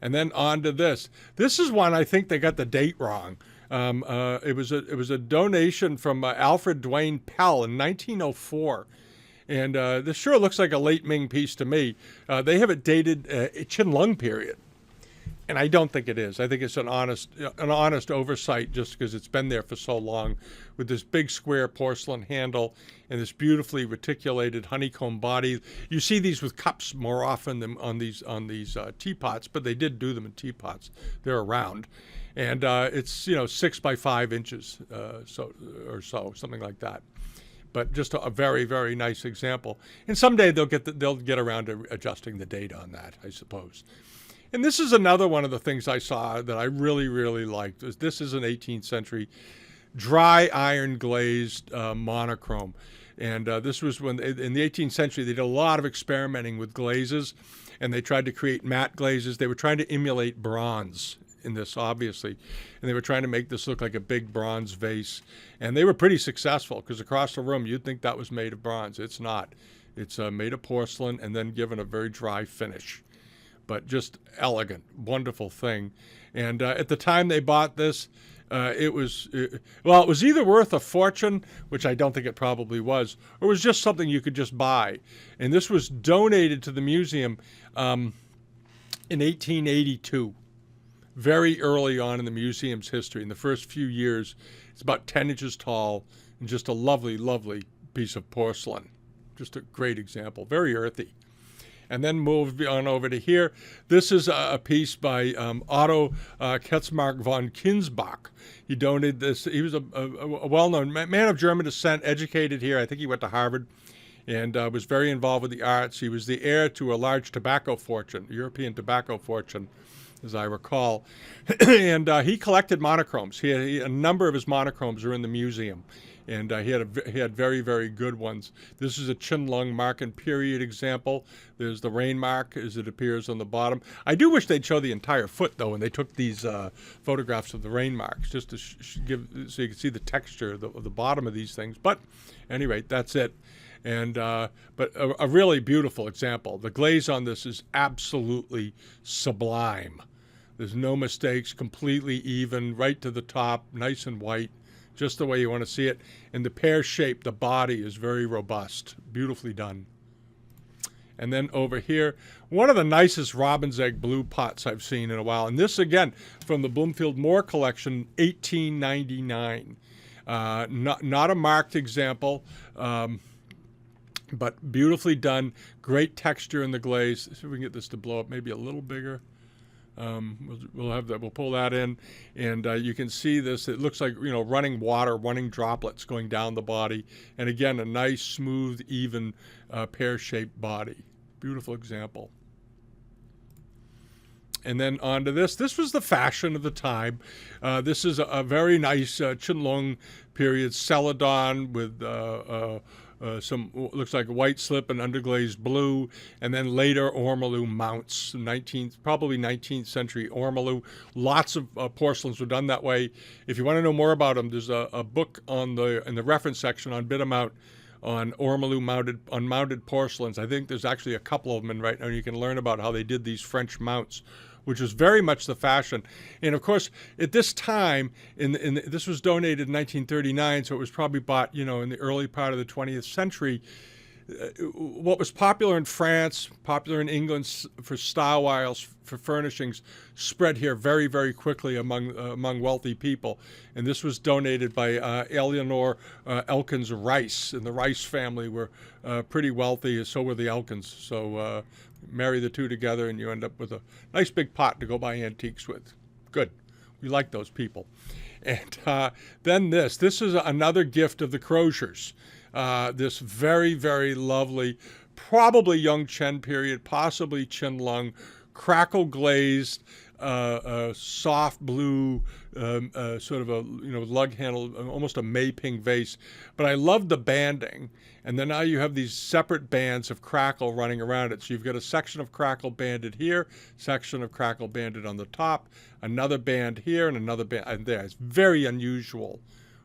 And then on to this. This is one I think they got the date wrong. It was a donation from Alfred Dwayne Pell in 1904. And this sure looks like a late Ming piece to me. They have it dated Qinlung period. And I don't think it is. I think it's an honest oversight just because it's been there for so long, with this big square porcelain handle and this beautifully reticulated honeycomb body. You see these with cups more often than on these teapots, but they did do them in teapots. They're around. And it's 6 by 5 inches so, something like that. But just a very, very nice example. And someday they'll get around to adjusting the date on that, I suppose. And this is another one of the things I saw that I really, really liked. This is an 18th century dry iron glazed monochrome. And this was when, in the 18th century, they did a lot of experimenting with glazes, and they tried to create matte glazes. They were trying to emulate bronze in this, obviously. And they were trying to make this look like a big bronze vase. And they were pretty successful, because across the room, you'd think that was made of bronze. It's not. It's made of porcelain and then given a very dry finish. But just elegant, wonderful thing. And at the time they bought this, it was either worth a fortune, which I don't think it probably was, or it was just something you could just buy. And this was donated to the museum in 1882, very early on in the museum's history. In the first few years, it's about 10 inches tall and just a lovely, lovely piece of porcelain. Just a great example, very earthy. And then move on over to here. This is a piece by Otto Ketzmark von Kinsbach. He donated this. He was a well-known man of German descent, educated here. I think he went to Harvard, and was very involved with the arts. He was the heir to a large tobacco fortune, European tobacco fortune, as I recall. And he collected monochromes. A number of his monochromes are in the museum. And he had very, very good ones. This is a Chinlung mark and period example. There's the rain mark as it appears on the bottom. I do wish they'd show the entire foot, though, when they took these photographs of the rain marks, just to give so you can see the texture of the bottom of these things. But at any rate, that's it. And but a really beautiful example. The glaze on this is absolutely sublime. There's no mistakes, completely even, right to the top, nice and white, just the way you want to see it. And the pear shape, the body is very robust, beautifully done. And then over here, one of the nicest robin's egg blue pots I've seen in a while. And this, again, from the Bloomfield Moore collection, 1899. Not a marked example, but beautifully done. Great texture in the glaze. See if we can get this to blow up maybe a little bigger. We'll have that. We'll pull that in, and you can see this. It looks like, you know, running water, running droplets going down the body. And again, a nice, smooth, even pear-shaped body. Beautiful example. And then onto this. This was the fashion of the time. This is a very nice Chinlung period celadon with some, looks like white slip and underglazed blue, and then later Ormolu Mounts, probably 19th century Ormolu. Lots of porcelains were done that way. If you want to know more about them, there's a book in the reference section on Bidamount on Ormolu mounted porcelains. I think there's actually a couple of them in right now. You can learn about how they did these French mounts, which was very much the fashion. And of course, at this time, this was donated in 1939, so it was probably bought, you know, in the early part of the 20th century. What was popular in France, popular in England for style wiles, for furnishings, spread here very, very quickly among wealthy people. And this was donated by Eleanor Elkins Rice, and the Rice family were pretty wealthy, so were the Elkins. So marry the two together, and you end up with a nice big pot to go buy antiques with. Good. We like those people. And then this is another gift of the Croziers. This very, very lovely, probably Young Chen period, possibly Chinlung, crackle glazed, soft blue, sort of a, you know, lug handle, almost a May-pink vase. But I love the banding. And then now you have these separate bands of crackle running around it. So you've got a section of crackle banded here, section of crackle banded on the top, another band here, and another band there. It's very unusual.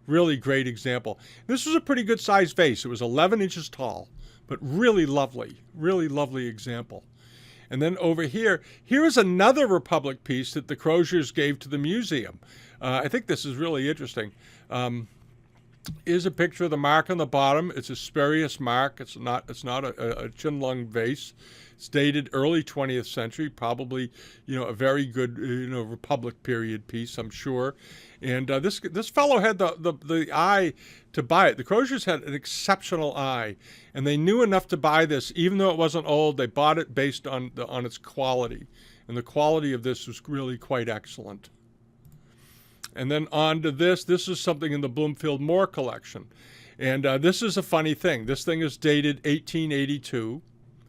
Really great example. This was a pretty good sized vase. It was 11 inches tall, but really lovely example. And then over here is another Republic piece that the Croziers gave to the museum. I think this is really interesting. Is a picture of the mark on the bottom. It's a spurious mark. It's not a Chinlung vase. It's dated early 20th century, probably, you know, a very good, you know, Republic period piece, I'm sure. And this fellow had the eye to buy it. The Croziers had an exceptional eye, and they knew enough to buy this, even though it wasn't old. They bought it based on its quality, and the quality of this was really quite excellent. And then on to this. This is something in the Bloomfield Moore collection. And this is a funny thing. This thing is dated 1882.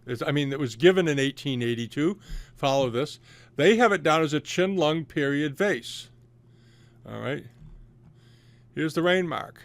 It was given in 1882. Follow this. They have it down as a Chinlung period vase. All right. Here's the rain mark.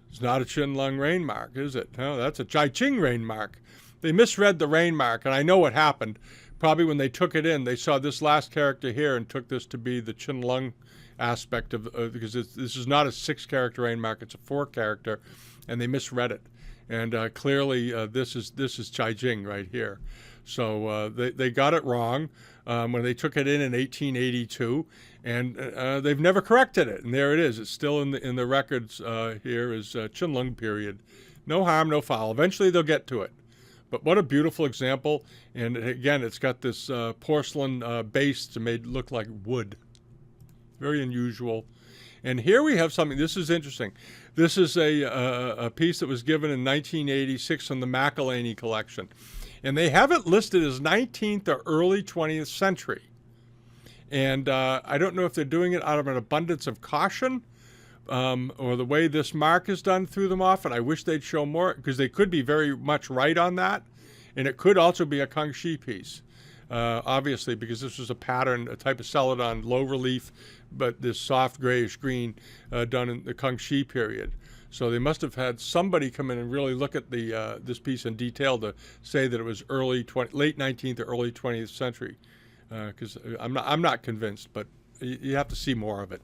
It's not a Chinlung rain mark, is it? No, that's a Chai-Ching rain mark. They misread the rain mark, and I know what happened. Probably when they took it in, they saw this last character here and took this to be the Chinlung aspect of because this is not a 6-character rain mark; it's a 4-character, and they misread it. And clearly, this is Chai-Ching right here. So they got it wrong when they took it in 1882, and they've never corrected it. And there it is. It's still in the records. Here is Chinlung period. No harm, no foul. Eventually, they'll get to it. But what a beautiful example. And again, it's got this porcelain base to make it look like wood. Very unusual. And here we have something. This is interesting. This is a piece that was given in 1986 from the McElhaney collection. And they have it listed as 19th or early 20th century. And I don't know if they're doing it out of an abundance of caution or the way this mark is done threw them off, and I wish they'd show more, because they could be very much right on that, and it could also be a Kangxi piece, obviously, because this was a pattern, a type of celadon, low relief, but this soft grayish green done in the Kangxi period. So they must have had somebody come in and really look at this piece in detail to say that it was late 19th or early 20th century, because I'm not convinced, but you have to see more of it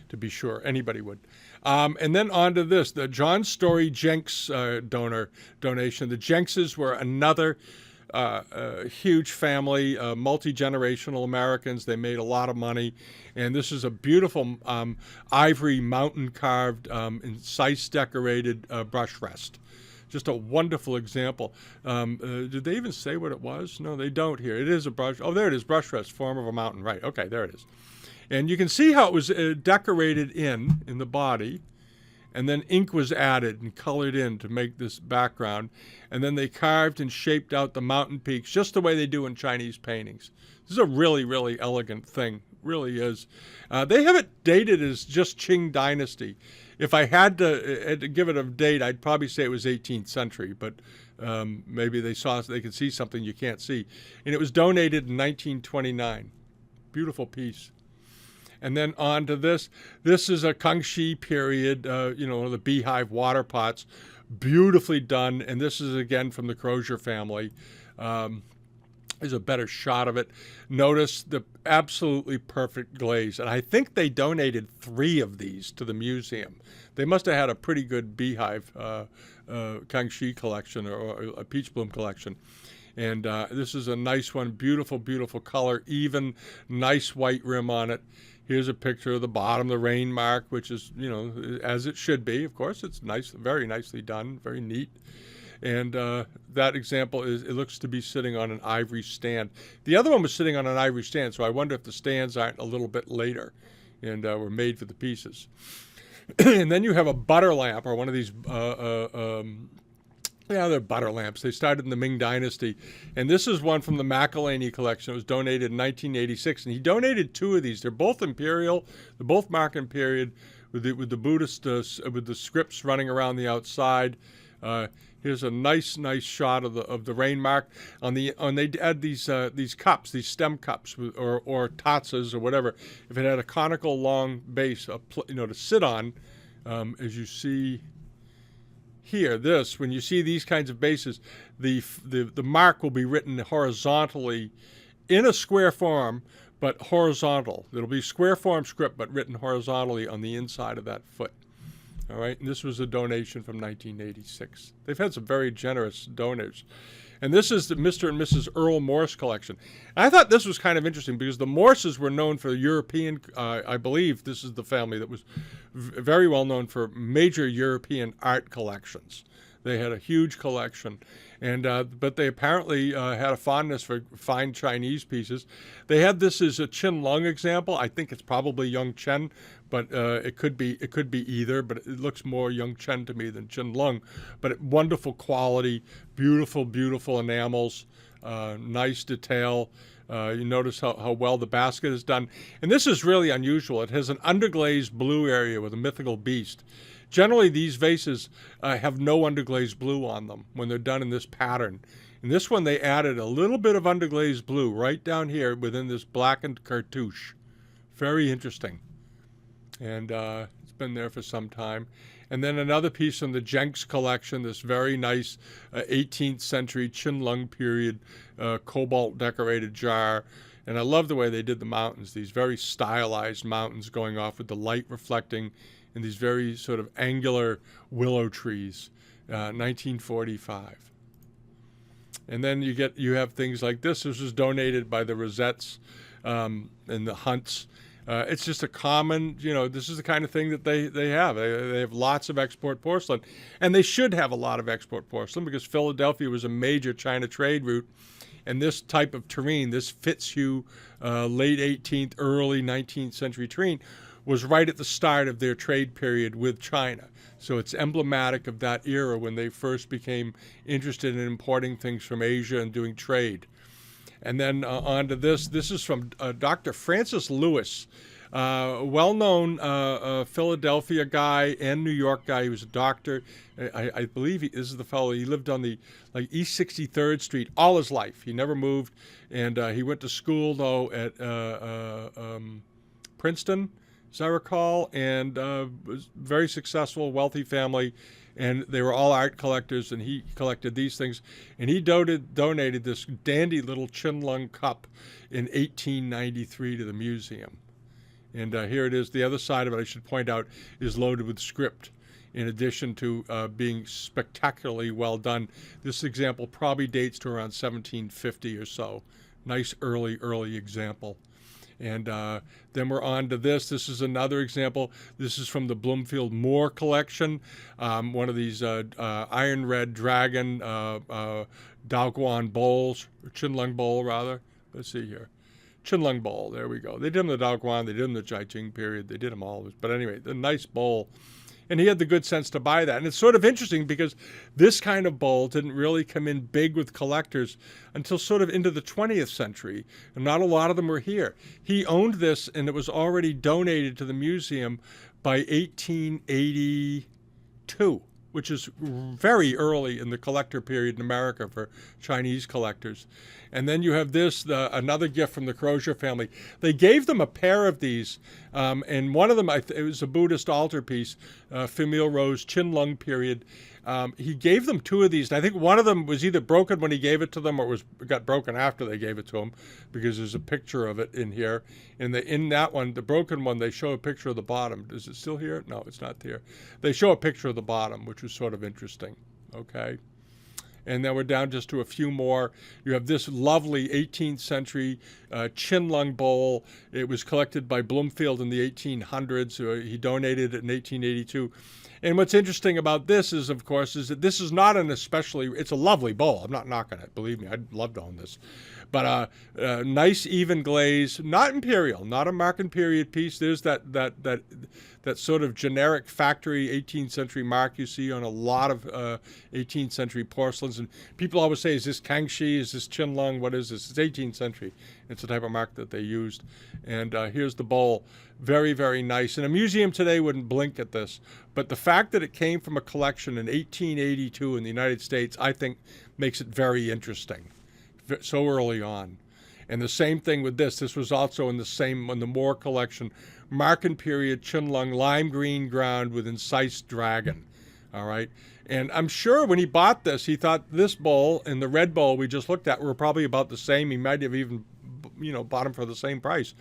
to be sure. Anybody would. And then on to this, the John Story Jenks donation. The Jenkses were another huge family, multi-generational Americans. They made a lot of money. And this is a beautiful ivory mountain carved, incise decorated brush rest. Just a wonderful example. Did they even say what it was? No, they don't here. It is a brush. Oh, there it is, brush rest, form of a mountain. Right, okay, there it is. And you can see how it was decorated in the body. And then ink was added and colored in to make this background. And then they carved and shaped out the mountain peaks just the way they do in Chinese paintings. This is a really, really elegant thing. Really is. They have it dated as just Qing Dynasty. If I had to give it a date, I'd probably say it was 18th century, but maybe they could see something you can't see. And it was donated in 1929. Beautiful piece. And then on to this. This is a Kangxi period, one of the Beehive Waterpots. Beautifully done. And this is, again, from the Crozier family. There's a better shot of it. Notice the absolutely perfect glaze. And I think they donated 3 of these to the museum. They must have had a pretty good Beehive Kangxi collection or a peach bloom collection. And this is a nice one. Beautiful, beautiful color. Even, nice white rim on it. Here's a picture of the bottom, the rain mark, which is, as it should be. Of course, it's nice, very nicely done, very neat. And that example it looks to be sitting on an ivory stand. The other one was sitting on an ivory stand, so I wonder if the stands aren't a little bit later and were made for the pieces. And then you have a butter lamp, or one of these, they're butter lamps. They started in the Ming Dynasty. And this is one from the McElhaney collection. It was donated in 1986. And he donated 2 of these. They're both imperial. They're both Marcan period with the Buddhist, with the scripts running around the outside. Here's a nice shot of the rain mark. They add these cups, these stem cups, or tatsas or whatever. If it had a conical long base, to sit on, as you see here, when you see these kinds of bases, the mark will be written horizontally in a square form, but horizontal. It'll be square form script, but written horizontally on the inside of that foot. All right, and this was a donation from 1986. They've had some very generous donors. And this is the Mr. and Mrs. Earl Morse collection. And I thought this was kind of interesting because the Morses were known for European, I believe this is the family that was very well known for major European art collections. They had a huge collection, but they apparently had a fondness for fine Chinese pieces. They had this as a Chinlung example. I think it's probably Yongchen, but it could be either. But it looks more Yongchen to me than Chinlung. But wonderful quality, beautiful, beautiful enamels, nice detail. You notice how well the basket is done. And this is really unusual. It has an underglazed blue area with a mythical beast. Generally, these vases have no underglazed blue on them when they're done in this pattern. In this one, they added a little bit of underglazed blue right down here within this blackened cartouche. Very interesting. And it's been there for some time. And then another piece from the Jenks collection, this very nice 18th century Chinlung period Cobalt Decorated Jar. And I love the way they did the mountains, these very stylized mountains going off with the light reflecting in these very sort of angular willow trees, 1945. And then you have things like this. This was donated by the Rosettes and the Hunts. It's just a common, this is the kind of thing that they have. They have lots of export porcelain. And they should have a lot of export porcelain because Philadelphia was a major China trade route. And this type of terrain, this Fitzhugh late 18th, early 19th century terrain, was right at the start of their trade period with China. So it's emblematic of that era when they first became interested in importing things from Asia and doing trade. And then on to this. This is from Dr. Francis Lewis, well-known Philadelphia guy and New York guy. He was a doctor. I believe this is the fellow. He lived on the East 63rd Street all his life. He never moved. And he went to school, though, at Princeton, as I recall, and was very successful, wealthy family, and they were all art collectors, and he collected these things, and he donated this dandy little Chinlung cup in 1893 to the museum. And here it is. The other side of it, I should point out, is loaded with script. in addition to being spectacularly well done. This example probably dates to around 1750 or so. Nice early example. And then we're on to this. This is another example. This is from the Bloomfield Moore collection. One of these iron red dragon Daoguan bowls, or Chinlung Bowl rather. Let's see here. Chinlung Bowl, there we go. They did them the Daoguan, they did them the Jiaqing period, they did them all. But anyway, the nice bowl. And he had the good sense to buy that. And it's sort of interesting because this kind of bowl didn't really come in big with collectors until sort of into the 20th century. And not a lot of them were here. He owned this, and it was already donated to the museum by 1882, which is very early in the collector period in America for Chinese collectors. And then you have this, another gift from the Crozier family. They gave them a pair of these, and one of them, it was a Buddhist altarpiece, Famille Rose, Chinlung period. He gave them two of these, and I think one of them was either broken when he gave it to them or got broken after they gave it to him, because there's a picture of it in here. And in that one, the broken one, they show a picture of the bottom. Is it still here? No, it's not here. They show a picture of the bottom, which was sort of interesting. Okay. And then we're down just to a few more. You have this lovely 18th century Qinlung Bowl. It was collected by Bloomfield in the 1800s. He donated it in 1882. And what's interesting about this is, of course, is that this is not an it's a lovely bowl. I'm not knocking it. Believe me, I'd love to own this. But nice even glaze, not imperial, not a Marken period piece. There's that sort of generic factory 18th century mark you see on a lot of 18th century porcelains. And people always say, is this Kangxi? Is this Chinlung? What is this? It's 18th century. It's the type of mark that they used. And here's the bowl. Very, very nice. And a museum today wouldn't blink at this. But the fact that it came from a collection in 1882 in the United States, I think, makes it very interesting. So early on. And the same thing with this. This was also in the Moore collection. Marken period Chinlung lime green ground with incised dragon. All right. And I'm sure when he bought this, he thought this bowl and the red bowl we just looked at were probably about the same. He might have even, bought them for the same price.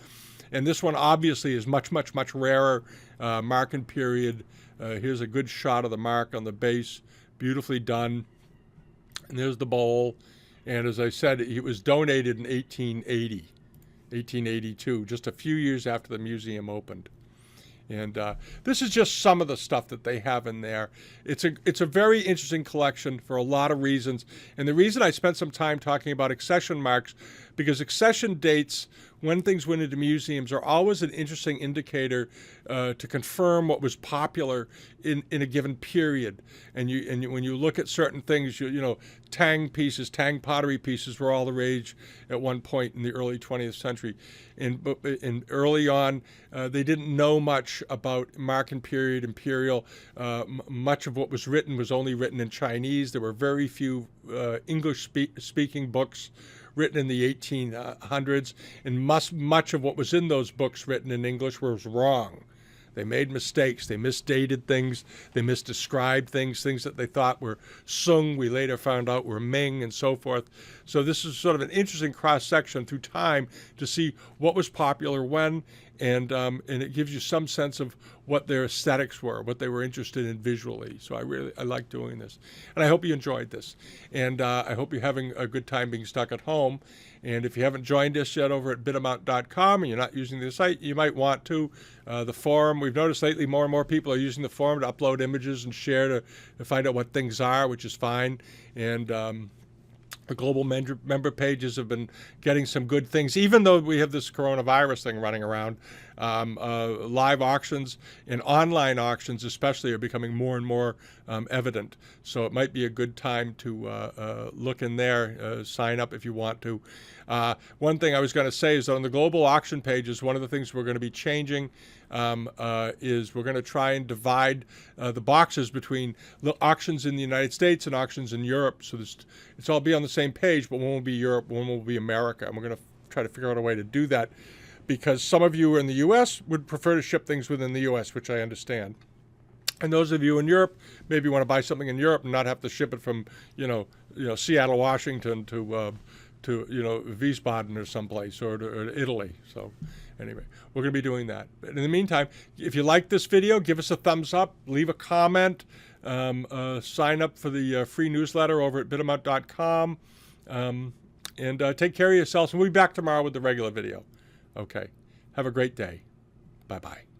And this one obviously is much, much, much rarer. Marken period. Here's a good shot of the mark on the base. Beautifully done. And there's the bowl. And as I said, it was donated in 1882, just a few years after the museum opened. And this is just some of the stuff that they have in there. It's a very interesting collection for a lot of reasons. And the reason I spent some time talking about accession marks, because accession dates, when things went into museums, are always an interesting indicator to confirm what was popular in a given period. And when you look at certain things, Tang pottery pieces were all the rage at one point in the early 20th century. And early on, they didn't know much about Marken period, imperial. Much of what was written was only written in Chinese. There were very few English-speaking books written in the 1800s, and much of what was in those books written in English was wrong. They made mistakes. They misdated things. They misdescribed things that they thought were Sung, we later found out were Ming, and so forth. So this is sort of an interesting cross-section through time to see what was popular when, and it gives you some sense of what their aesthetics were, what they were interested in visually. So I like doing this. And I hope you enjoyed this. And I hope you're having a good time being stuck at home. And if you haven't joined us yet over at Bidamount.com and you're not using the site, you might want to. The forum, we've noticed lately more and more people are using the forum to upload images and share to find out what things are, which is fine. And the global member pages have been getting some good things, even though we have this coronavirus thing running around. Live auctions and online auctions especially are becoming more and more evident. So it might be a good time to look in there, sign up if you want to. One thing I was going to say is that on the global auction pages, one of the things we're going to be changing is we're going to try and divide the boxes between auctions in the United States and auctions in Europe. So it's all be on the same page, but one will be Europe, one will be America. And we're going to try to figure out a way to do that, because some of you in the U.S. would prefer to ship things within the U.S., which I understand. And those of you in Europe, maybe want to buy something in Europe and not have to ship it from, Seattle, Washington to to Wiesbaden or someplace, or to Italy. So anyway, we're going to be doing that. But in the meantime, if you like this video, give us a thumbs up, leave a comment, sign up for the free newsletter over at Bidamount.com, and take care of yourselves. And we'll be back tomorrow with the regular video. Okay. Have a great day. Bye-bye.